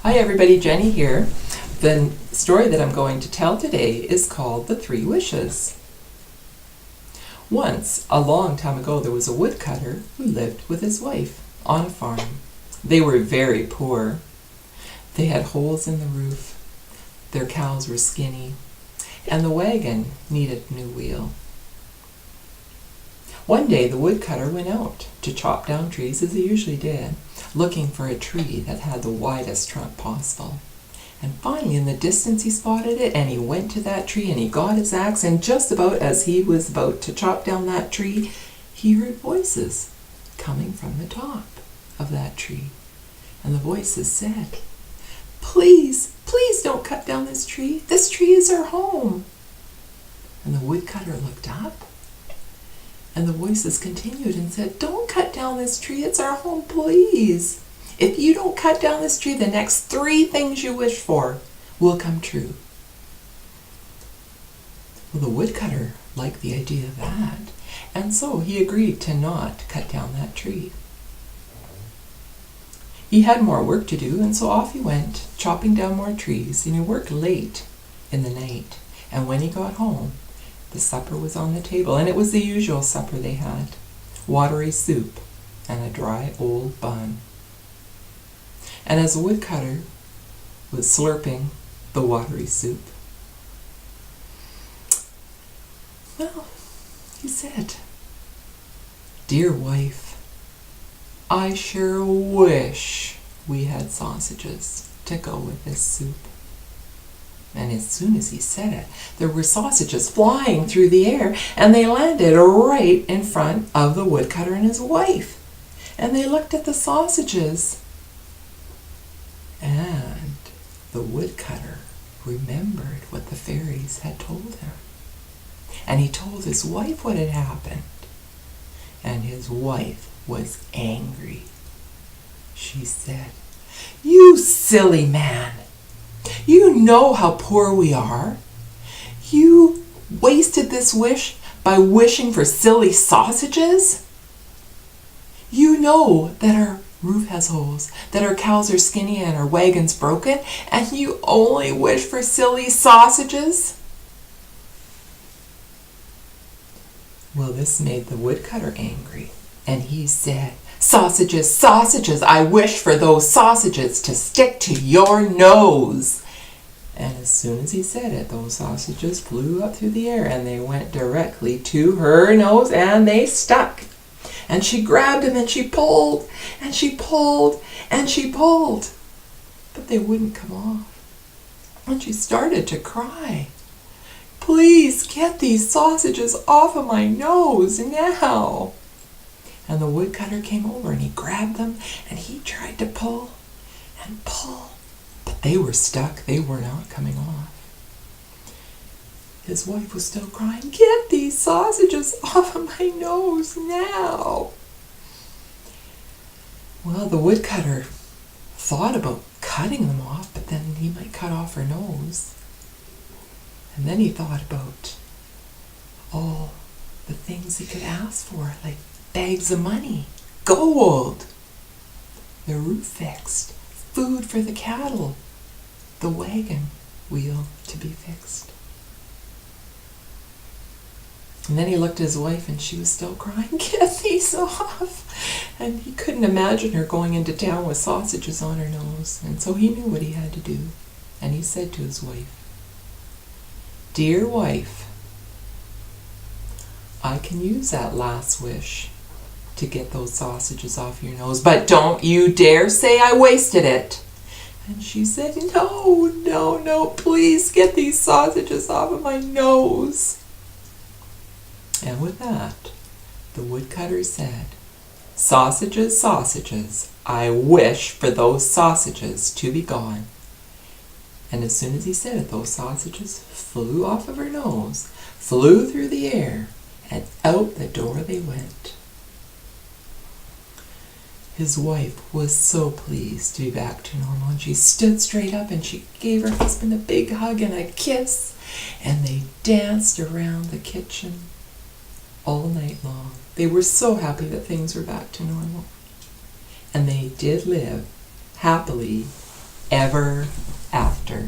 Hi everybody, Jenny here. The story that I'm going to tell today is called The Three Wishes. Once, a long time ago, there was a woodcutter who lived with his wife on a farm. They were very poor. They had holes in the roof, their cows were skinny, and the wagon needed a new wheel. One day the woodcutter went out to chop down trees as he usually did, looking for a tree that had the widest trunk possible. And finally in the distance he spotted it, and he went to that tree and he got his axe, and just about as he was about to chop down that tree, he heard voices coming from the top of that tree. And the voices said, "Please, please don't cut down this tree. This tree is our home." And the woodcutter looked up, and the voices continued and said, "Don't cut down this tree. It's our home, please. If you don't cut down this tree, the next 3 things you wish for will come true." Well, the woodcutter liked the idea of that, and so he agreed to not cut down that tree. He had more work to do, and so off he went, chopping down more trees, and he worked late in the night. And when he got home, the supper was on the table, and it was the usual supper they had: watery soup and a dry old bun. And as the woodcutter was slurping the watery soup, well, he said, "Dear wife, I sure wish we had sausages to go with this soup." And as soon as he said it, there were sausages flying through the air, and they landed right in front of the woodcutter and his wife. And they looked at the sausages, and the woodcutter remembered what the fairies had told him. And he told his wife what had happened, and his wife was angry. She said, "You silly man! You know how poor we are. You wasted this wish by wishing for silly sausages. You know that our roof has holes, that our cows are skinny and our wagon's broken, and you only wish for silly sausages." Well, this made the woodcutter angry, and he said, "Sausages, sausages, I wish for those sausages to stick to your nose." And as soon as he said it, those sausages flew up through the air, and they went directly to her nose, and they stuck. And she grabbed them, and she pulled, and she pulled, and she pulled, but they wouldn't come off. And she started to cry. "Please get these sausages off of my nose now." And the woodcutter came over, and he grabbed them, and he tried to pull and pull, but they were stuck. They were not coming off. His wife was still crying, "Get these sausages off of my nose now." Well, the woodcutter thought about cutting them off, but then he might cut off her nose. And then he thought about all the things he could ask for, like bags of money, gold, the roof fixed, food for the cattle, the wagon wheel to be fixed. And then he looked at his wife, and she was still crying, "Get these off." And he couldn't imagine her going into town with sausages on her nose, and so he knew what he had to do. And he said to his wife, "Dear wife, I can use that last wish to get those sausages off your nose, but don't you dare say I wasted it." And she said, "No, no, no, please get these sausages off of my nose." And with that, the woodcutter said, "Sausages, sausages, I wish for those sausages to be gone." And as soon as he said it, those sausages flew off of her nose, flew through the air, and out the door they went. His wife was so pleased to be back to normal, and she stood straight up, and she gave her husband a big hug and a kiss, and they danced around the kitchen all night long. They were so happy that things were back to normal. And they did live happily ever after.